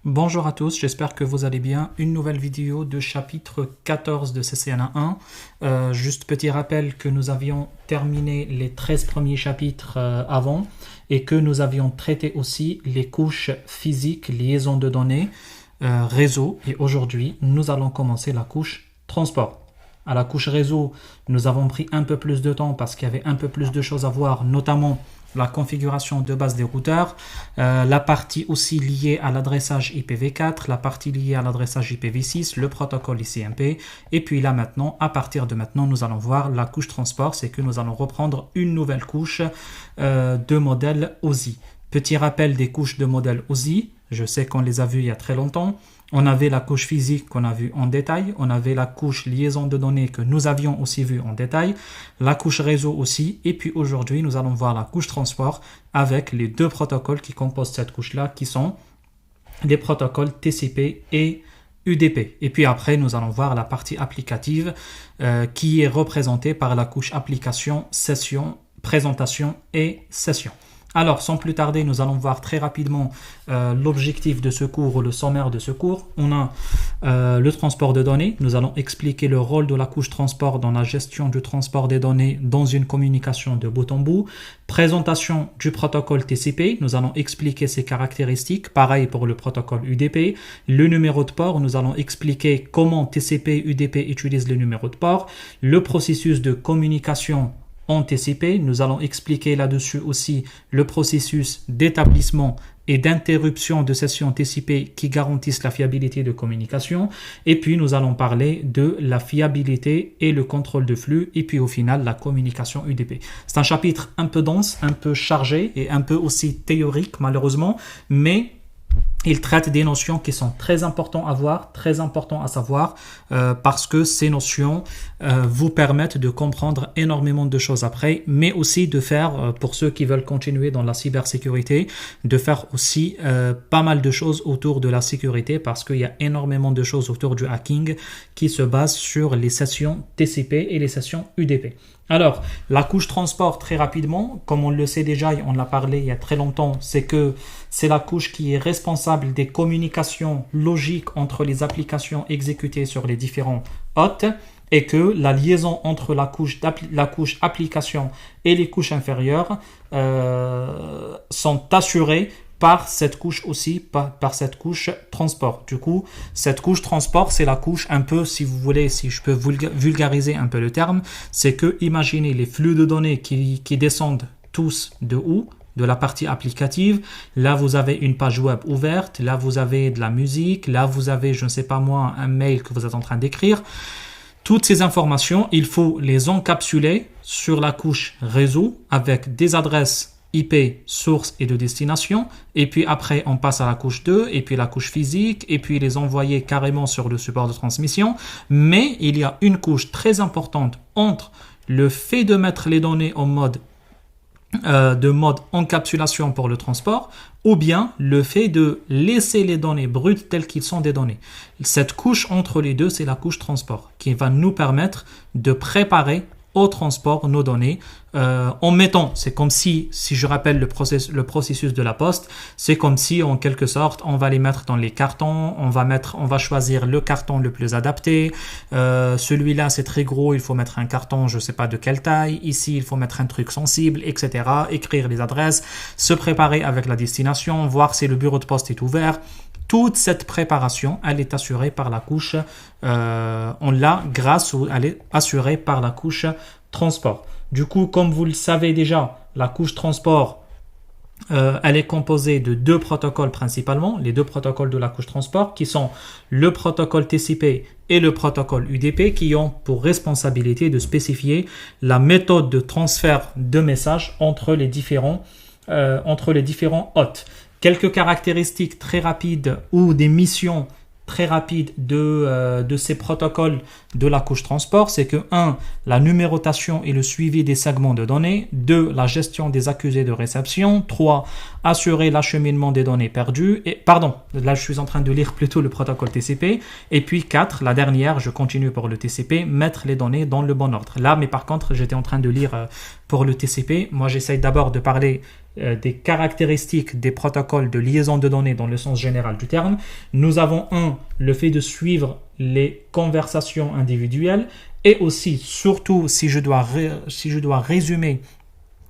Bonjour à tous, j'espère que vous allez bien. Une nouvelle vidéo de chapitre 14 de CCNA 1. Juste petit rappel que nous avions terminé les 13 premiers chapitres avant et que nous avions traité aussi les couches physiques, liaison de données, réseau. Et aujourd'hui, nous allons commencer la couche transport. À la couche réseau, nous avons pris un peu plus de temps parce qu'il y avait un peu plus de choses à voir, notamment la configuration de base des routeurs, la partie aussi liée à l'adressage IPv4, la partie liée à l'adressage IPv6, le protocole ICMP, et puis là maintenant, à partir de maintenant, nous allons voir la couche transport, c'est que nous allons reprendre une nouvelle couche de modèle OSI. Petit rappel des couches de modèle OSI, je sais qu'on les a vues il y a très longtemps. On avait la couche physique qu'on a vue en détail, on avait la couche liaison de données que nous avions aussi vue en détail, la couche réseau aussi, et puis aujourd'hui nous allons voir la couche transport avec les deux protocoles qui composent cette couche-là, qui sont les protocoles TCP et UDP. Et puis après nous allons voir la partie applicative qui est représentée par la couche application, session, présentation et session. Alors, sans plus tarder, nous allons voir très rapidement l'objectif de ce cours ou le sommaire de ce cours. On a le transport de données. Nous allons expliquer le rôle de la couche transport dans la gestion du transport des données dans une communication de bout en bout. Présentation du protocole TCP. Nous allons expliquer ses caractéristiques. Pareil pour le protocole UDP. Le numéro de port. Nous allons expliquer comment TCP et UDP utilisent le numéro de port. Le processus de communication en TCP, nous allons expliquer là-dessus aussi le processus d'établissement et d'interruption de sessions TCP qui garantissent la fiabilité de communication. Et puis, nous allons parler de la fiabilité et le contrôle de flux. Et puis, au final, la communication UDP. C'est un chapitre un peu dense, un peu chargé et un peu aussi théorique, malheureusement, mais il traite des notions qui sont très importantes à voir, très importantes à savoir, parce que ces notions vous permettent de comprendre énormément de choses après, mais aussi de faire, pour ceux qui veulent continuer dans la cybersécurité, de faire aussi pas mal de choses autour de la sécurité, parce qu'il y a énormément de choses autour du hacking qui se basent sur les sessions TCP et les sessions UDP. Alors, la couche transport, très rapidement, comme on le sait déjà, on l'a parlé il y a très longtemps, c'est que c'est la couche qui est responsable des communications logiques entre les applications exécutées sur les différents hôtes et que la liaison entre la couche application et les couches inférieures sont assurées par cette couche aussi, par cette couche transport. Du coup, cette couche transport, c'est la couche un peu, si vous voulez, si je peux vulgariser un peu le terme, c'est que imaginez les flux de données qui descendent tous de où? De la partie applicative. Là, vous avez une page web ouverte. Là, vous avez de la musique. Là, vous avez, je ne sais pas moi, un mail que vous êtes en train d'écrire. Toutes ces informations, il faut les encapsuler sur la couche réseau avec des adresses IP, source et de destination, et puis après on passe à la couche 2, et puis la couche physique, et puis les envoyer carrément sur le support de transmission. Mais il y a une couche très importante entre le fait de mettre les données en mode encapsulation pour le transport, ou bien le fait de laisser les données brutes telles qu'elles sont des données. Cette couche entre les deux, c'est la couche transport, qui va nous permettre de préparer au transport nos données en mettant, c'est comme si je rappelle le processus de la poste, c'est comme si en quelque sorte on va les mettre dans les cartons, on va choisir le carton le plus adapté, celui-là c'est très gros, il faut mettre un carton je sais pas de quelle taille, ici il faut mettre un truc sensible, etc., écrire les adresses, se préparer avec la destination, voir si le bureau de poste est ouvert. Toute cette préparation, elle est assurée par la couche, elle est assurée par la couche transport. Du coup, comme vous le savez déjà, la couche transport, elle est composée de deux protocoles principalement, les deux protocoles de la couche transport, qui sont le protocole TCP et le protocole UDP, qui ont pour responsabilité de spécifier la méthode de transfert de messages entre les différents hôtes. Quelques caractéristiques très rapides ou des missions très rapides de ces protocoles de la couche transport, c'est que 1. La numérotation et le suivi des segments de données. 2. La gestion des accusés de réception. 3. Assurer l'acheminement des données perdues. Là je suis en train de lire plutôt le protocole TCP. Et puis 4. La dernière, je continue pour le TCP, mettre les données dans le bon ordre. Là, mais par contre, j'étais en train de lire pour le TCP. Moi, j'essaye d'abord de parler des caractéristiques des protocoles de liaison de données dans le sens général du terme. Nous avons le fait de suivre les conversations individuelles et aussi, surtout, si je dois résumer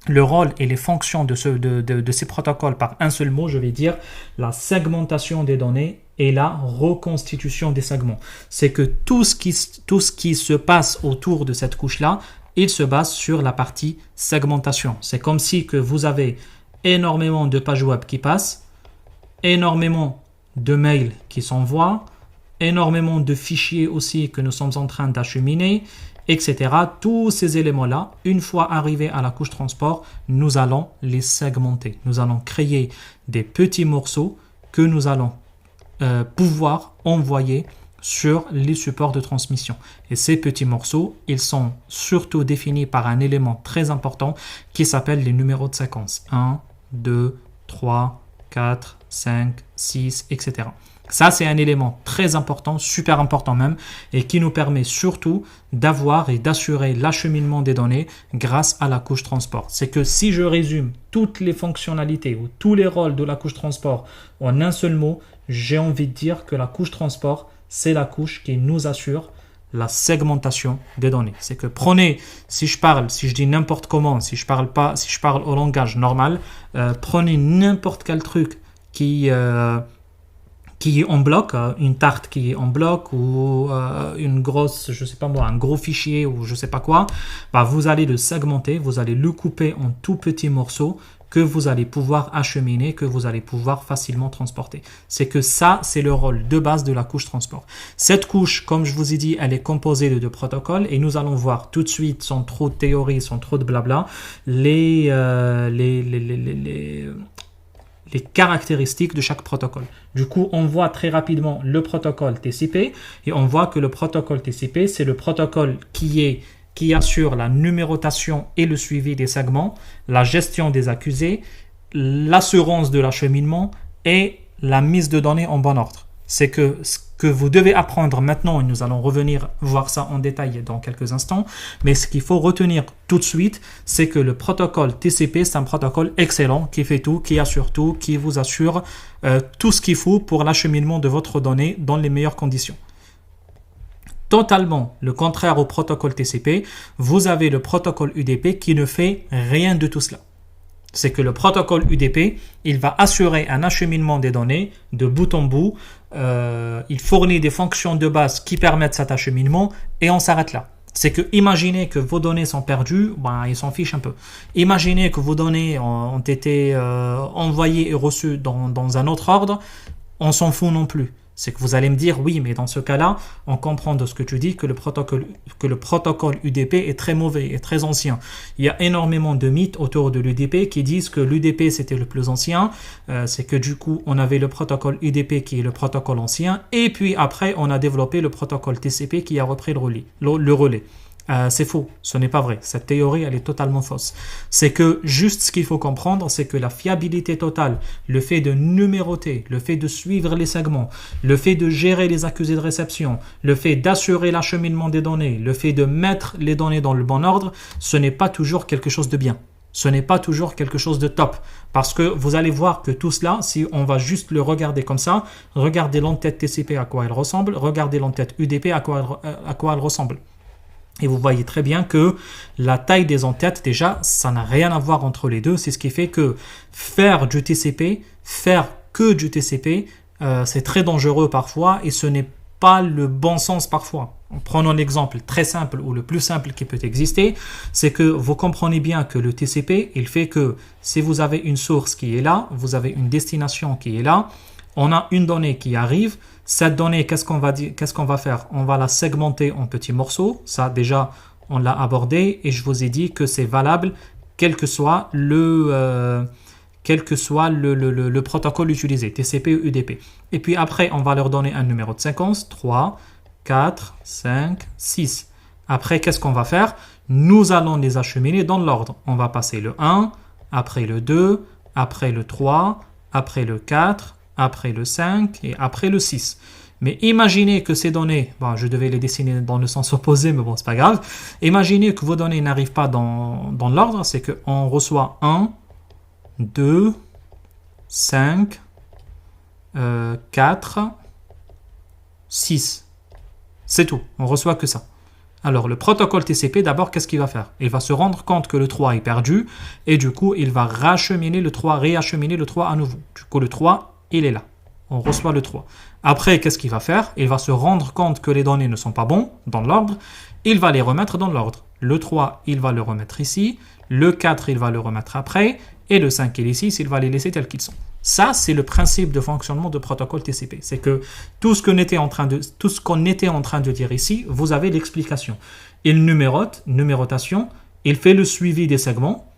le rôle et les fonctions de ces protocoles par un seul mot, je vais dire la segmentation des données et la reconstitution des segments. C'est que tout ce qui se passe autour de cette couche-là, il se base sur la partie segmentation. C'est comme si que vous avez énormément de pages web qui passent, énormément de mails qui s'envoient, énormément de fichiers aussi que nous sommes en train d'acheminer, etc. Tous ces éléments-là, une fois arrivés à la couche transport, nous allons les segmenter. Nous allons créer des petits morceaux que nous allons pouvoir envoyer sur les supports de transmission. Et ces petits morceaux, ils sont surtout définis par un élément très important qui s'appelle les numéros de séquence. 1, 2, 3, 4, 5, 6, etc. Ça, c'est un élément très important, super important même, et qui nous permet surtout d'avoir et d'assurer l'acheminement des données grâce à la couche transport. C'est que si je résume toutes les fonctionnalités ou tous les rôles de la couche transport en un seul mot, j'ai envie de dire que la couche transport, c'est la couche qui nous assure la segmentation des données. C'est que prenez, si je dis n'importe comment, si je parle au langage normal, prenez n'importe quel truc qui est en bloc, une tarte qui est en bloc ou une grosse, je sais pas moi, un gros fichier ou je sais pas quoi, vous allez le segmenter, vous allez le couper en tout petits morceaux que vous allez pouvoir acheminer, que vous allez pouvoir facilement transporter. C'est que ça, c'est le rôle de base de la couche transport. Cette couche, comme je vous ai dit, elle est composée de deux protocoles et nous allons voir tout de suite, sans trop de théorie, sans trop de blabla, les caractéristiques de chaque protocole. Du coup, on voit très rapidement le protocole TCP et on voit que le protocole TCP, c'est le protocole qui assure la numérotation et le suivi des segments, la gestion des accusés, l'assurance de l'acheminement et la mise de données en bon ordre. C'est que ce que vous devez apprendre maintenant, et nous allons revenir voir ça en détail dans quelques instants, mais ce qu'il faut retenir tout de suite, c'est que le protocole TCP, c'est un protocole excellent qui fait tout, qui assure tout, qui vous assure tout ce qu'il faut pour l'acheminement de votre donnée dans les meilleures conditions. Totalement le contraire au protocole TCP, vous avez le protocole UDP qui ne fait rien de tout cela. C'est que le protocole UDP, il va assurer un acheminement des données de bout en bout. Il fournit des fonctions de base qui permettent cet acheminement et on s'arrête là. C'est que imaginez que vos données sont perdues, ils s'en fichent un peu. Imaginez que vos données ont été envoyées et reçues dans un autre ordre, on s'en fout non plus. C'est que vous allez me dire, oui, mais dans ce cas-là, on comprend de ce que tu dis que le protocole UDP est très mauvais et très ancien. Il y a énormément de mythes autour de l'UDP qui disent que l'UDP c'était le plus ancien, c'est que du coup, on avait le protocole UDP qui est le protocole ancien, et puis après, on a développé le protocole TCP qui a repris le relais. C'est faux, ce n'est pas vrai. Cette théorie, elle est totalement fausse. C'est que juste ce qu'il faut comprendre, c'est que la fiabilité totale, le fait de numéroter, le fait de suivre les segments, le fait de gérer les accusés de réception, le fait d'assurer l'acheminement des données, le fait de mettre les données dans le bon ordre, ce n'est pas toujours quelque chose de bien. Ce n'est pas toujours quelque chose de top. Parce que vous allez voir que tout cela, si on va juste le regarder comme ça, regardez l'entête TCP à quoi elle ressemble, regardez l'entête UDP à quoi elle ressemble. Et vous voyez très bien que la taille des entêtes, déjà, ça n'a rien à voir entre les deux. C'est ce qui fait que faire du TCP, faire que du TCP, c'est très dangereux parfois et ce n'est pas le bon sens parfois. Prenons un exemple très simple ou le plus simple qui peut exister, c'est que vous comprenez bien que le TCP, il fait que si vous avez une source qui est là, vous avez une destination qui est là, on a une donnée qui arrive. Cette donnée, qu'est-ce qu'on va faire? On va la segmenter en petits morceaux. Ça, déjà, on l'a abordé et je vous ai dit que c'est valable quel que soit le protocole utilisé, TCP ou UDP. Et puis après, on va leur donner un numéro de séquence, 3, 4, 5, 6. Après, qu'est-ce qu'on va faire? Nous allons les acheminer dans l'ordre. On va passer le 1, après le 2, après le 3, après le 4, après le 5 et après le 6. Mais imaginez que ces données, je devais les dessiner dans le sens opposé, mais bon, c'est pas grave. Imaginez que vos données n'arrivent pas dans l'ordre, c'est qu'on reçoit 1, 2, 5, 4, 6. C'est tout, on reçoit que ça. Alors, le protocole TCP, d'abord, qu'est-ce qu'il va faire? Il va se rendre compte que le 3 est perdu et du coup, il va réacheminer le 3 à nouveau. Du coup, le 3, il est là. On reçoit le 3. Après, qu'est-ce qu'il va faire? Il va se rendre compte que les données ne sont pas bonnes dans l'ordre. Il va les remettre dans l'ordre. Le 3, il va le remettre ici. Le 4, il va le remettre après. Et le 5 et les 6, il va les laisser tels qu'ils sont. Ça, c'est le principe de fonctionnement de protocole TCP. C'est que tout ce qu'on était en train de dire ici, vous avez l'explication. Il numérote, numérotation, il fait le suivi des segments,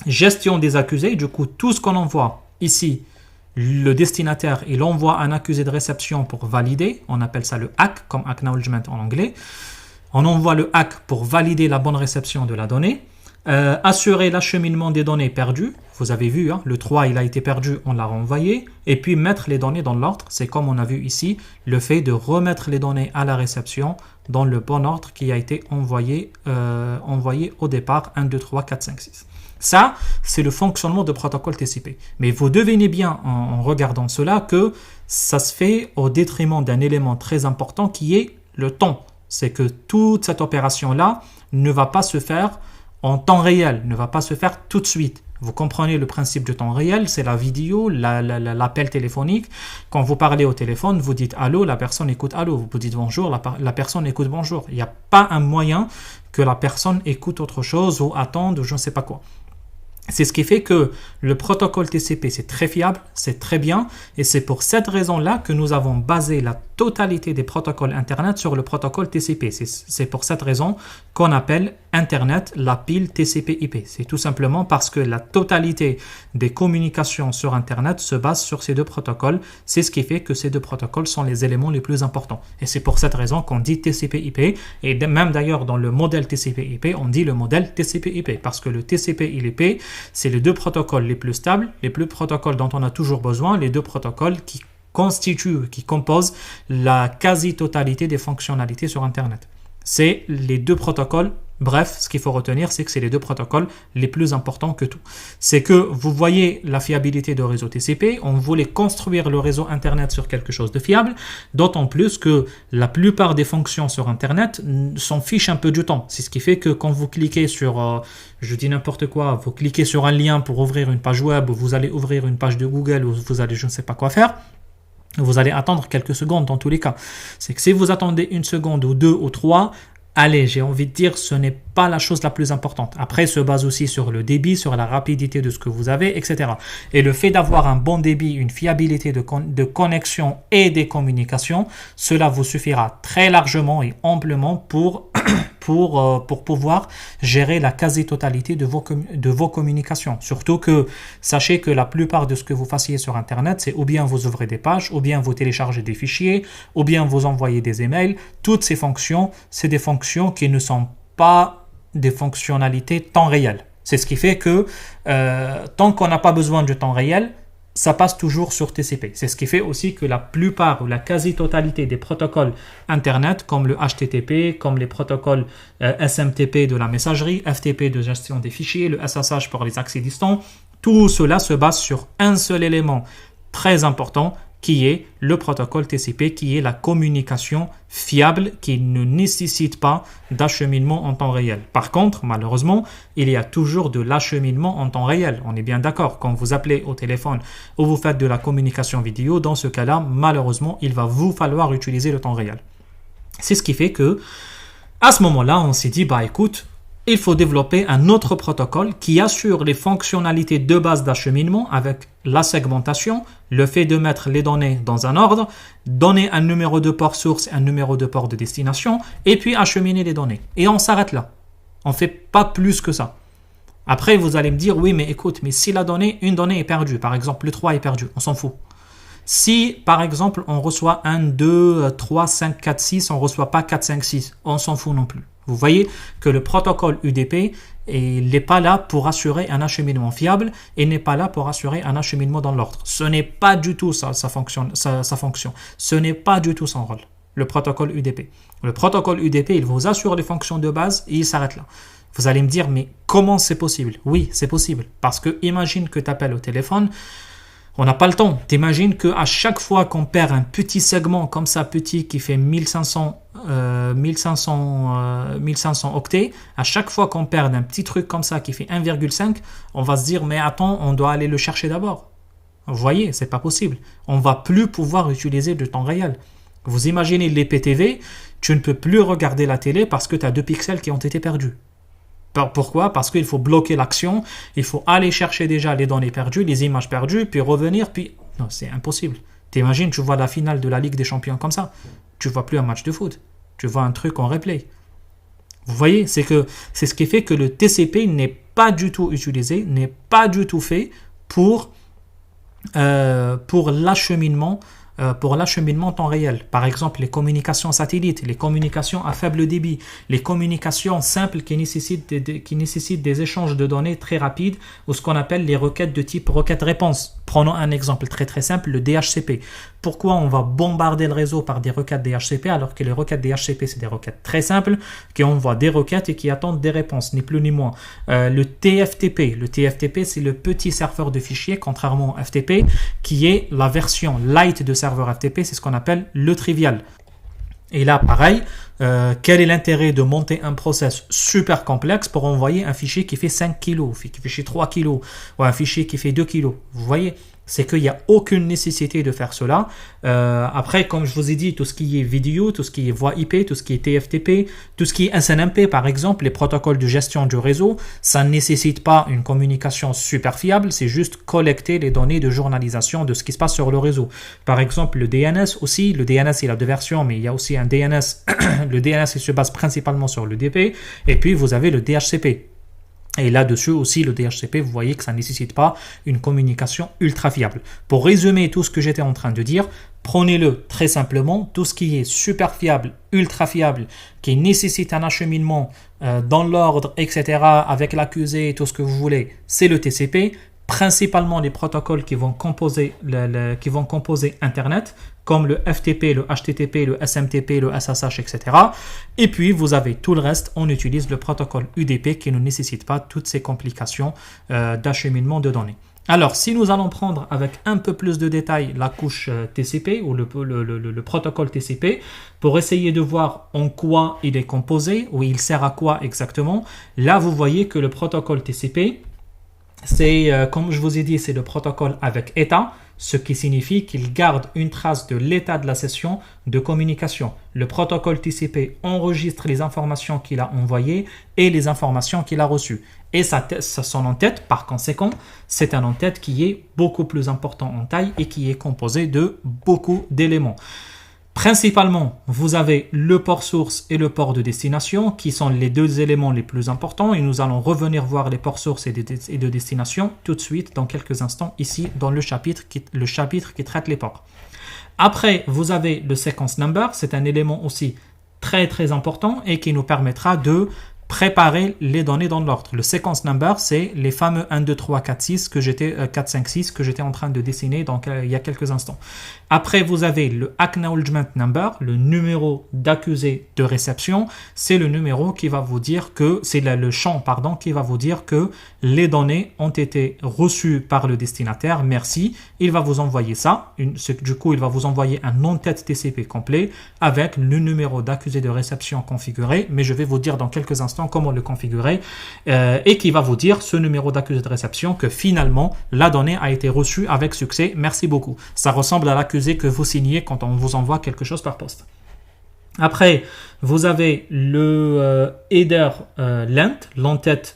gestion des accusés. Du coup, tout ce qu'on envoie ici, le destinataire, il envoie un accusé de réception pour valider. On appelle ça le ACK, comme acknowledgement en anglais. On envoie le ACK pour valider la bonne réception de la donnée. Assurer l'acheminement des données perdues. Vous avez vu, le 3 il a été perdu, on l'a renvoyé. Et puis mettre les données dans l'ordre. C'est comme on a vu ici, le fait de remettre les données à la réception dans le bon ordre qui a été envoyé au départ, 1, 2, 3, 4, 5, 6. Ça, c'est le fonctionnement de protocole TCP. Mais vous devinez bien en regardant cela que ça se fait au détriment d'un élément très important qui est le temps. C'est que toute cette opération-là ne va pas se faire en temps réel, ne va pas se faire tout de suite. Vous comprenez le principe du temps réel, c'est la vidéo, l'appel téléphonique. Quand vous parlez au téléphone, vous dites allô, la personne écoute allô. Vous dites bonjour, la personne écoute bonjour. Il n'y a pas un moyen que la personne écoute autre chose ou attende ou je ne sais pas quoi. C'est ce qui fait que le protocole TCP, c'est très fiable, c'est très bien, et c'est pour cette raison-là que nous avons basé la totalité des protocoles Internet sur le protocole TCP. C'est pour cette raison qu'on appelle Internet la pile TCP/IP. C'est tout simplement parce que la totalité des communications sur Internet se base sur ces deux protocoles. C'est ce qui fait que ces deux protocoles sont les éléments les plus importants. Et c'est pour cette raison qu'on dit TCP/IP, et même d'ailleurs dans le modèle TCP/IP, on dit le modèle TCP/IP, parce que le TCP et l'IP, c'est les deux protocoles les plus stables, les plus protocoles dont on a toujours besoin, les deux protocoles qui composent la quasi-totalité des fonctionnalités sur Internet. C'est les deux protocoles. Bref, ce qu'il faut retenir, c'est que c'est les deux protocoles les plus importants que tout. C'est que vous voyez la fiabilité de réseau TCP, on voulait construire le réseau Internet sur quelque chose de fiable, d'autant plus que la plupart des fonctions sur Internet s'en fichent un peu du temps. C'est ce qui fait que quand vous cliquez sur, je dis n'importe quoi, vous cliquez sur un lien pour ouvrir une page web, ou vous allez ouvrir une page de Google, ou vous allez je ne sais pas quoi faire, vous allez attendre quelques secondes dans tous les cas. C'est que si vous attendez une seconde ou deux ou trois, allez, j'ai envie de dire, ce n'est pas la chose la plus importante. Après, se base aussi sur le débit, sur la rapidité de ce que vous avez, etc. Et le fait d'avoir un bon débit, une fiabilité de connexion et des communications, cela vous suffira très largement et amplement pour pouvoir gérer la quasi-totalité de vos communications. Surtout que, sachez que la plupart de ce que vous fassiez sur Internet, c'est ou bien vous ouvrez des pages, ou bien vous téléchargez des fichiers, ou bien vous envoyez des emails. Toutes ces fonctions, c'est des fonctions qui ne sont pas des fonctionnalités temps réel. C'est ce qui fait que tant qu'on n'a pas besoin du temps réel, ça passe toujours sur TCP. C'est ce qui fait aussi que la plupart ou la quasi-totalité des protocoles Internet, comme le HTTP, comme les protocoles SMTP de la messagerie, FTP de gestion des fichiers, le SSH pour les accès distants, tout cela se base sur un seul élément très important qui est le protocole TCP, qui est la communication fiable, qui ne nécessite pas d'acheminement en temps réel. Par contre, malheureusement, il y a toujours de l'acheminement en temps réel. On est bien d'accord. Quand vous appelez au téléphone ou vous faites de la communication vidéo, dans ce cas-là, malheureusement, il va vous falloir utiliser le temps réel. C'est ce qui fait que, à ce moment-là, on s'est dit, écoute, il faut développer un autre protocole qui assure les fonctionnalités de base d'acheminement avec la segmentation, le fait de mettre les données dans un ordre, donner un numéro de port source et un numéro de port de destination, et puis acheminer les données. Et on s'arrête là. On ne fait pas plus que ça. Après, vous allez me dire, oui, mais écoute, mais si une donnée est perdue, par exemple, le 3 est perdu, on s'en fout. Si, par exemple, on reçoit 1, 2, 3, 5, 4, 6, on ne reçoit pas 4, 5, 6, on s'en fout non plus. Vous voyez que le protocole UDP n'est pas là pour assurer un acheminement fiable et n'est pas là pour assurer un acheminement dans l'ordre. Ce n'est pas du tout sa fonction. Ce n'est pas du tout son rôle, le protocole UDP. Le protocole UDP, il vous assure les fonctions de base et il s'arrête là. Vous allez me dire, mais comment c'est possible? Oui, c'est possible. Parce que imagine que tu appelles au téléphone, on n'a pas le temps. T'imagines qu'à chaque fois qu'on perd un petit segment comme ça, petit, qui fait 1500 octets, à chaque fois qu'on perd un petit truc comme ça qui fait 1,5, on va se dire, mais attends, on doit aller le chercher d'abord. Vous voyez, c'est pas possible. On va plus pouvoir utiliser de temps réel. Vous imaginez l'IPTV, tu ne peux plus regarder la télé parce que tu as 2 pixels qui ont été perdus. Pourquoi? Parce qu'il faut bloquer l'action, il faut aller chercher déjà les données perdues, les images perdues, puis revenir, puis... Non, c'est impossible. T'imagines, tu vois la finale de la Ligue des Champions comme ça. Tu vois plus un match de foot. Tu vois un truc en replay. Vous voyez, c'est ce qui fait que le TCP n'est pas du tout utilisé, n'est pas du tout fait pour l'acheminement temps réel. Par exemple, les communications satellites, les communications à faible débit, les communications simples qui nécessitent des échanges de données très rapides, ou ce qu'on appelle les requêtes de type requête-réponse. Prenons un exemple très très simple, le DHCP. Pourquoi on va bombarder le réseau par des requêtes DHCP alors que les requêtes DHCP, c'est des requêtes très simples qui envoient des requêtes et qui attendent des réponses, ni plus ni moins. Le TFTP, c'est le petit serveur de fichiers, contrairement au FTP, qui est la version light de serveur FTP, c'est ce qu'on appelle le trivial. Et là, pareil, quel est l'intérêt de monter un process super complexe pour envoyer un fichier qui fait 5 kg, un fichier 3 kg, ou un fichier qui fait 2 kg? Vous voyez, c'est qu'il n'y a aucune nécessité de faire cela. Après, comme je vous ai dit, tout ce qui est vidéo, tout ce qui est voix IP, tout ce qui est TFTP, tout ce qui est SNMP, par exemple, les protocoles de gestion du réseau, ça ne nécessite pas une communication super fiable, c'est juste collecter les données de journalisation de ce qui se passe sur le réseau. Par exemple, le DNS aussi, le DNS il a 2 versions, mais il y a aussi un DNS, le DNS il se base principalement sur le DP, et puis vous avez le DHCP. Et là-dessus aussi, le DHCP, vous voyez que ça ne nécessite pas une communication ultra fiable. Pour résumer tout ce que j'étais en train de dire, prenez-le très simplement, tout ce qui est super fiable, ultra fiable, qui nécessite un acheminement dans l'ordre, etc., avec l'accusé, tout ce que vous voulez, c'est le TCP. Principalement les protocoles qui vont composer Internet, comme le FTP, le HTTP, le SMTP, le SSH, etc. Et puis, vous avez tout le reste, on utilise le protocole UDP qui ne nécessite pas toutes ces complications d'acheminement de données. Alors, si nous allons prendre avec un peu plus de détails la couche TCP ou le protocole TCP, pour essayer de voir en quoi il est composé, ou il sert à quoi exactement, là, vous voyez que le protocole TCP, c'est, comme je vous ai dit, c'est le protocole avec état, ce qui signifie qu'il garde une trace de l'état de la session de communication. Le protocole TCP enregistre les informations qu'il a envoyées et les informations qu'il a reçues. Et son en-tête, par conséquent, c'est un en-tête qui est beaucoup plus important en taille et qui est composé de beaucoup d'éléments. Principalement, vous avez le port source et le port de destination qui sont les 2 éléments les plus importants et nous allons revenir voir les ports source et de destination tout de suite dans quelques instants ici dans le chapitre qui traite les ports. Après, vous avez le sequence number, c'est un élément aussi très très important et qui nous permettra de préparer les données dans l'ordre. Le sequence number, c'est les fameux 1, 2, 3, 4, 6 4, 5, 6 que j'étais en train de dessiner il y a quelques instants. Après, vous avez le acknowledgement number, le numéro d'accusé de réception. C'est le numéro qui va vous dire que, c'est le champ, qui va vous dire que les données ont été reçues par le destinataire. Merci. Il va vous envoyer ça. Du coup, il va vous envoyer un en-tête TCP complet avec le numéro d'accusé de réception configuré. Mais je vais vous dire dans quelques instants comment le configurer et qui va vous dire ce numéro d'accusé de réception que finalement, la donnée a été reçue avec succès. Merci beaucoup. Ça ressemble à l'accusé que vous signez quand on vous envoie quelque chose par poste. Après, vous avez le header length, l'entête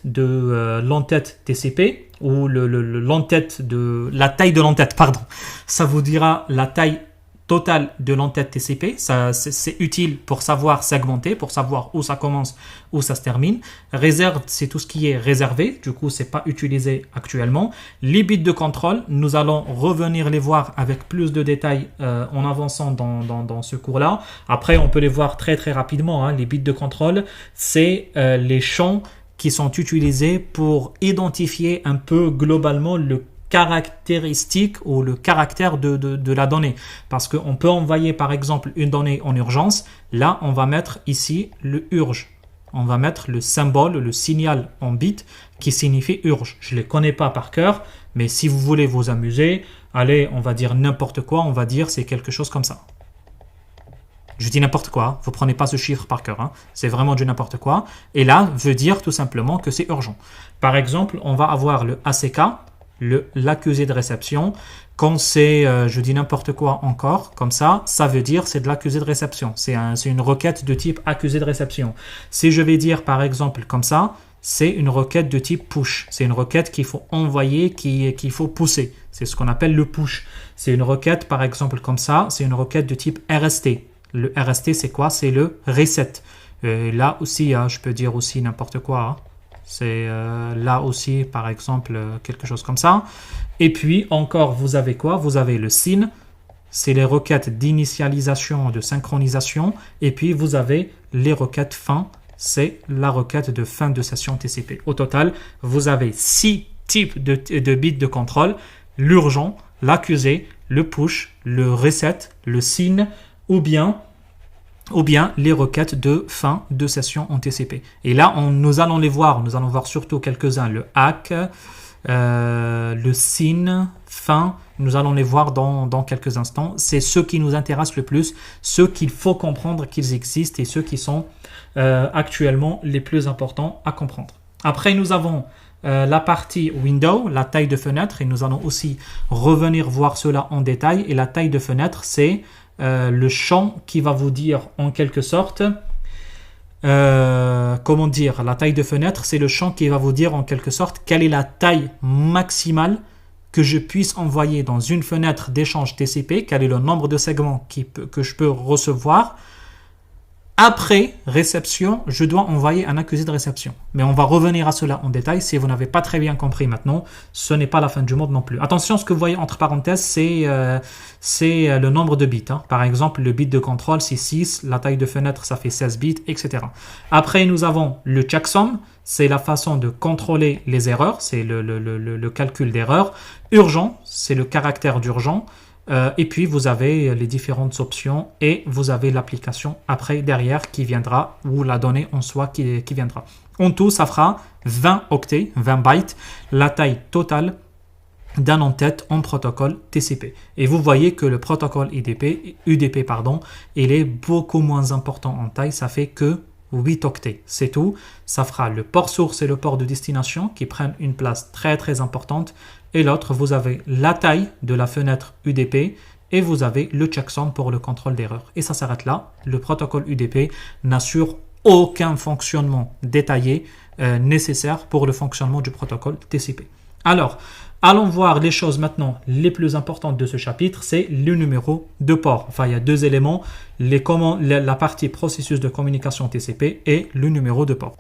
TCP ou l'entête de la taille de l'entête, pardon. Ça vous dira la taille totale de l'entête TCP. C'est utile pour savoir segmenter, pour savoir où ça commence, où ça se termine. Reserved, c'est tout ce qui est réservé. Du coup, c'est pas utilisé actuellement. Les bits de contrôle, nous allons revenir les voir avec plus de détails en avançant dans ce cours-là. Après, on peut les voir très très rapidement. Les bits de contrôle, c'est les champs qui sont utilisés pour identifier un peu globalement le caractéristique ou le caractère de la donnée. Parce qu'on peut envoyer par exemple une donnée en urgence. Là, on va mettre ici le urge. on va mettre le symbole, le signal en bit qui signifie urge. Je ne les connais pas par cœur, mais si vous voulez vous amuser, allez, on va dire n'importe quoi, on va dire c'est quelque chose comme ça. Je dis n'importe quoi, vous ne prenez pas ce chiffre par cœur, hein. C'est vraiment du n'importe quoi. Et là, veut dire tout simplement que c'est urgent. Par exemple, on va avoir le ACK, l'accusé de réception. Quand c'est, je dis n'importe quoi encore, comme ça veut dire c'est de l'accusé de réception. C'est une requête de type accusé de réception. Si je vais dire par exemple comme ça, c'est une requête de type push. C'est une requête qu'il faut envoyer, qu'il faut pousser. C'est ce qu'on appelle le push. C'est une requête par exemple comme ça, c'est une requête de type RST. Le RST, c'est quoi? C'est le reset. Là aussi, je peux dire aussi n'importe quoi. Hein. C'est là aussi, par exemple, quelque chose comme ça. Et puis, encore, vous avez quoi? Vous avez le SYN. C'est les requêtes d'initialisation, de synchronisation. Et puis, vous avez les requêtes fin. C'est la requête de fin de session TCP. Au total, vous avez 6 types de bits de contrôle. L'urgent, l'accusé, le push, le reset, le SYN, ou bien les requêtes de fin de session en TCP. Et là, nous allons les voir. Nous allons voir surtout quelques-uns. Le ACK, le SYN, fin. Nous allons les voir dans quelques instants. C'est ceux qui nous intéressent le plus, ceux qu'il faut comprendre qu'ils existent et ceux qui sont actuellement les plus importants à comprendre. Après, nous avons la partie window, la taille de fenêtre, et nous allons aussi revenir voir cela en détail. Et la taille de fenêtre, c'est le champ qui va vous dire en quelque sorte, comment dire, la taille de fenêtre, c'est le champ qui va vous dire en quelque sorte quelle est la taille maximale que je puisse envoyer dans une fenêtre d'échange TCP, quel est le nombre de segments que je peux recevoir. Après réception, je dois envoyer un accusé de réception. Mais on va revenir à cela en détail. Si vous n'avez pas très bien compris maintenant, ce n'est pas la fin du monde non plus. Attention, ce que vous voyez entre parenthèses, c'est le nombre de bits. Hein. Par exemple, le bit de contrôle, c'est 6. La taille de fenêtre, ça fait 16 bits, etc. Après, nous avons le checksum. C'est la façon de contrôler les erreurs. C'est le calcul d'erreurs. Urgent, c'est le caractère d'urgent. Et puis vous avez les différentes options et vous avez l'application après derrière qui viendra ou la donnée en soi qui viendra. En tout, ça fera 20 octets, 20 bytes, la taille totale d'un en-tête en protocole TCP. Et vous voyez que le protocole UDP, il est beaucoup moins important en taille, ça fait que 8 octets, c'est tout. Ça fera le port source et le port de destination qui prennent une place très très importante. Et l'autre, vous avez la taille de la fenêtre UDP et vous avez le checksum pour le contrôle d'erreur. Et ça s'arrête là. Le protocole UDP n'assure aucun fonctionnement détaillé nécessaire pour le fonctionnement du protocole TCP. Alors, allons voir les choses maintenant les plus importantes de ce chapitre, c'est le numéro de port. Enfin, il y a deux éléments, la partie processus de communication TCP et le numéro de port.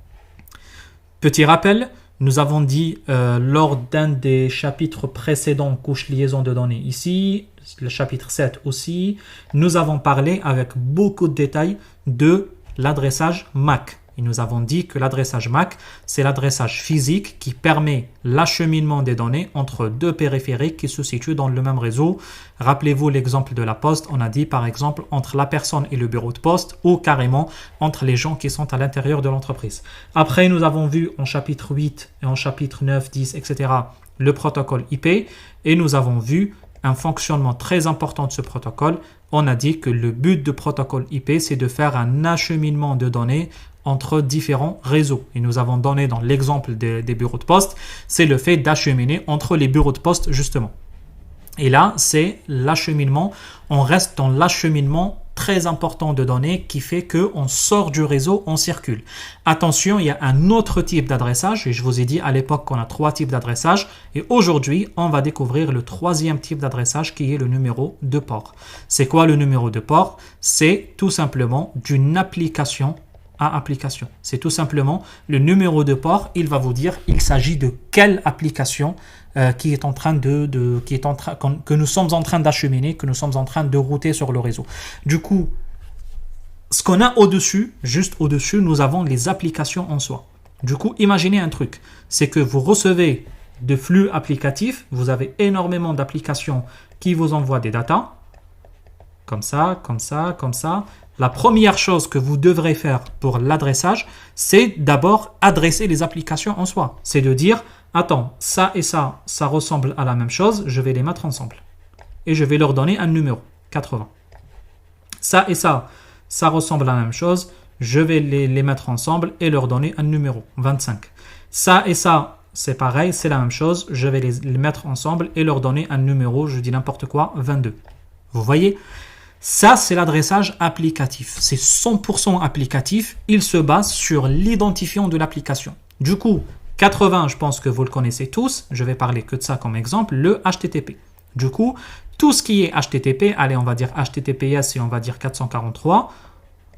Petit rappel, nous avons dit lors d'un des chapitres précédents, couche liaison de données ici, le chapitre 7 aussi, nous avons parlé avec beaucoup de détails de l'adressage MAC. Et nous avons dit que l'adressage MAC, c'est l'adressage physique qui permet l'acheminement des données entre deux périphériques qui se situent dans le même réseau. Rappelez-vous l'exemple de la poste, on a dit par exemple entre la personne et le bureau de poste ou carrément entre les gens qui sont à l'intérieur de l'entreprise. Après, nous avons vu en chapitre 8 et en chapitre 9, 10, etc. le protocole IP et nous avons vu un fonctionnement très important de ce protocole. On a dit que le but du protocole IP, c'est de faire un acheminement de données entre différents réseaux. Et nous avons donné dans l'exemple des bureaux de poste, c'est le fait d'acheminer entre les bureaux de poste justement. Et là, c'est l'acheminement. On reste dans l'acheminement très important de données qui fait qu'on sort du réseau, on circule. Attention, il y a un autre type d'adressage et je vous ai dit à l'époque qu'on a 3 types d'adressage et aujourd'hui, on va découvrir le 3e type d'adressage qui est le numéro de port. C'est quoi le numéro de port? C'est tout simplement d'une application à application. C'est tout simplement le numéro de port, il va vous dire il s'agit de quelle application que nous sommes en train d'acheminer, que nous sommes en train de router sur le réseau. Du coup, ce qu'on a au-dessus, juste au-dessus, nous avons les applications en soi. Du coup, imaginez un truc, c'est que vous recevez de flux applicatifs, vous avez énormément d'applications qui vous envoient des datas, comme ça, comme ça, comme ça. la première chose que vous devrez faire pour l'adressage, c'est d'abord adresser les applications en soi. C'est de dire, attends, ça et ça ressemble à la même chose, je vais les mettre ensemble. Et je vais leur donner un numéro, 80. Ça et ça ressemble à la même chose, je vais les mettre ensemble et leur donner un numéro, 25. Ça et ça, c'est pareil, c'est la même chose, je vais les mettre ensemble et leur donner un numéro, je dis n'importe quoi, 22. Vous voyez ? Ça, c'est l'adressage applicatif. C'est 100% applicatif. Il se base sur l'identifiant de l'application. Du coup, 80, je pense que vous le connaissez tous. Je vais parler que de ça comme exemple, le HTTP. Du coup, tout ce qui est HTTP, allez, on va dire HTTPS et on va dire 443,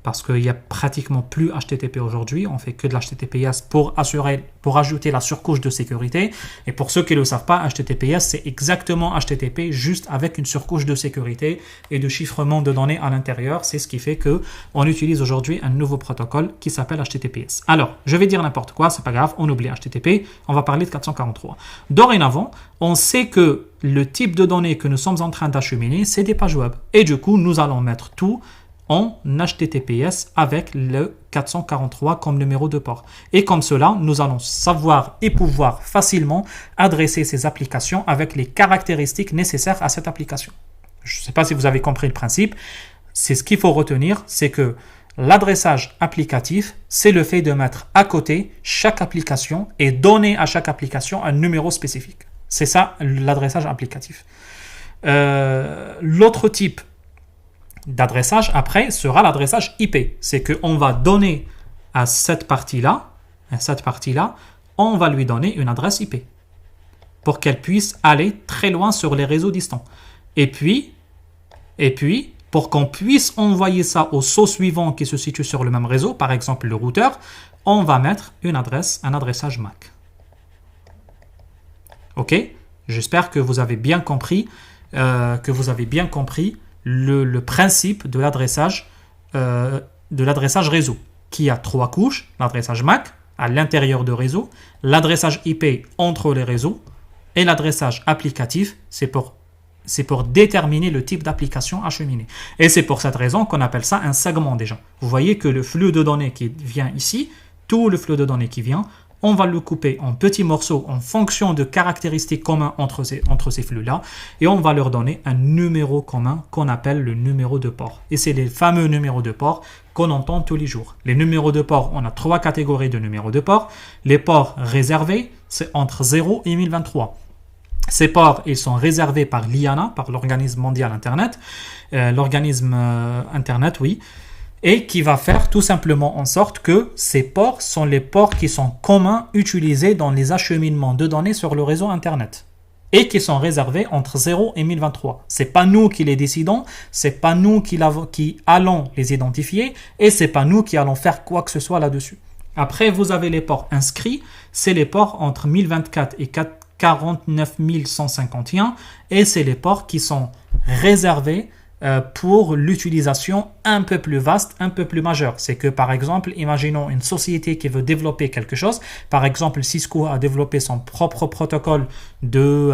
parce qu'il n'y a pratiquement plus HTTP aujourd'hui. On fait que de l'HTTPS pour ajouter la surcouche de sécurité. Et pour ceux qui ne le savent pas, HTTPS, c'est exactement HTTP, juste avec une surcouche de sécurité et de chiffrement de données à l'intérieur. C'est ce qui fait qu'on utilise aujourd'hui un nouveau protocole qui s'appelle HTTPS. Alors, je vais dire n'importe quoi, c'est pas grave, on oublie HTTP, on va parler de 443. Dorénavant, on sait que le type de données que nous sommes en train d'acheminer, c'est des pages web. Et du coup, nous allons mettre tout en HTTPS avec le 443 comme numéro de port. Et comme cela, nous allons savoir et pouvoir facilement adresser ces applications avec les caractéristiques nécessaires à cette application. Je ne sais pas si vous avez compris le principe. C'est ce qu'il faut retenir, c'est que l'adressage applicatif, c'est le fait de mettre à côté chaque application et donner à chaque application un numéro spécifique. C'est ça l'adressage applicatif. L'autre type d'adressage après sera l'adressage IP. C'est qu'on va donner à cette partie-là, on va lui donner une adresse IP pour qu'elle puisse aller très loin sur les réseaux distants. Et puis, pour qu'on puisse envoyer ça au saut suivant qui se situe sur le même réseau, par exemple le routeur, on va mettre un adressage MAC. Ok? J'espère que vous avez bien compris, le principe de l'adressage réseau, qui a 3 couches: l'adressage MAC à l'intérieur de réseau, l'adressage IP entre les réseaux, et l'adressage applicatif, c'est pour déterminer le type d'application acheminée. Et c'est pour cette raison qu'on appelle ça un segment déjà. Vous voyez que le flux de données qui vient ici, tout le flux de données qui vient, on va le couper en petits morceaux en fonction de caractéristiques communes entre ces flux-là, et on va leur donner un numéro commun qu'on appelle le numéro de port. Et c'est les fameux numéros de port qu'on entend tous les jours. Les numéros de port, on a 3 catégories de numéros de port. Les ports réservés, c'est entre 0 et 1023. Ces ports, ils sont réservés par l'IANA, par l'Organisme mondial Internet, et qui va faire tout simplement en sorte que ces ports sont les ports qui sont communs utilisés dans les acheminements de données sur le réseau Internet et qui sont réservés entre 0 et 1023. C'est pas nous qui les décidons, c'est pas nous qui allons les identifier et c'est pas nous qui allons faire quoi que ce soit là-dessus. Après, vous avez les ports inscrits, c'est les ports entre 1024 et 49 151 et c'est les ports qui sont réservés pour l'utilisation un peu plus vaste, un peu plus majeure. C'est que par exemple, imaginons une société qui veut développer quelque chose. Par exemple, Cisco a développé son propre protocole de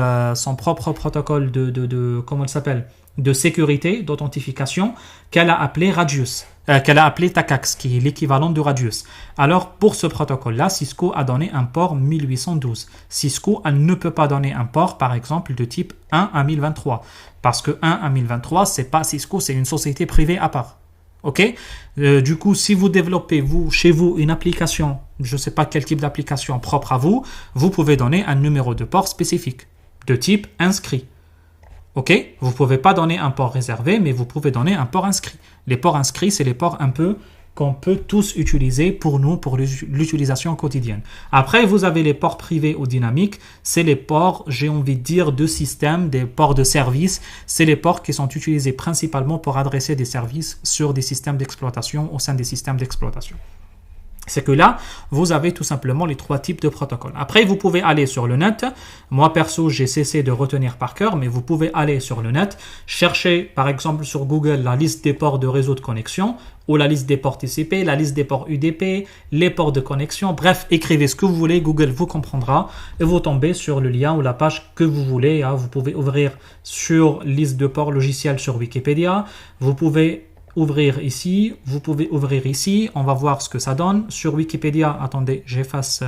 sécurité, d'authentification, qu'elle a appelé Radius, qu'elle a appelé TACAX, qui est l'équivalent de Radius. Alors, pour ce protocole-là, Cisco a donné un port 1812. Cisco, elle ne peut pas donner un port, par exemple, de type 1 à 1023. Parce que 1 à 1023, c'est pas Cisco, c'est une société privée à part. Ok? Du coup, si vous développez chez vous une application, je ne sais pas quel type d'application propre à vous, vous pouvez donner un numéro de port spécifique, de type inscrit. Ok? Vous ne pouvez pas donner un port réservé, mais vous pouvez donner un port inscrit. Les ports inscrits, c'est les ports un peu qu'on peut tous utiliser pour nous, pour l'utilisation quotidienne. Après, vous avez les ports privés ou dynamiques. C'est les ports, j'ai envie de dire, de système, des ports de service. C'est les ports qui sont utilisés principalement pour adresser des services sur des systèmes d'exploitation, au sein des systèmes d'exploitation. C'est que là, vous avez tout simplement les 3 types de protocoles. Après, vous pouvez aller sur le net. Moi, perso, j'ai cessé de retenir par cœur, mais vous pouvez aller sur le net, chercher, par exemple, sur Google, la liste des ports de réseau de connexion, ou la liste des ports TCP, la liste des ports UDP, les ports de connexion. Bref, écrivez ce que vous voulez, Google vous comprendra, et vous tombez sur le lien ou la page que vous voulez. Vous pouvez ouvrir sur liste de ports logiciels sur Wikipédia. Vous pouvez ouvrir ici, vous pouvez ouvrir ici, on va voir ce que ça donne. Sur Wikipédia, attendez, j'efface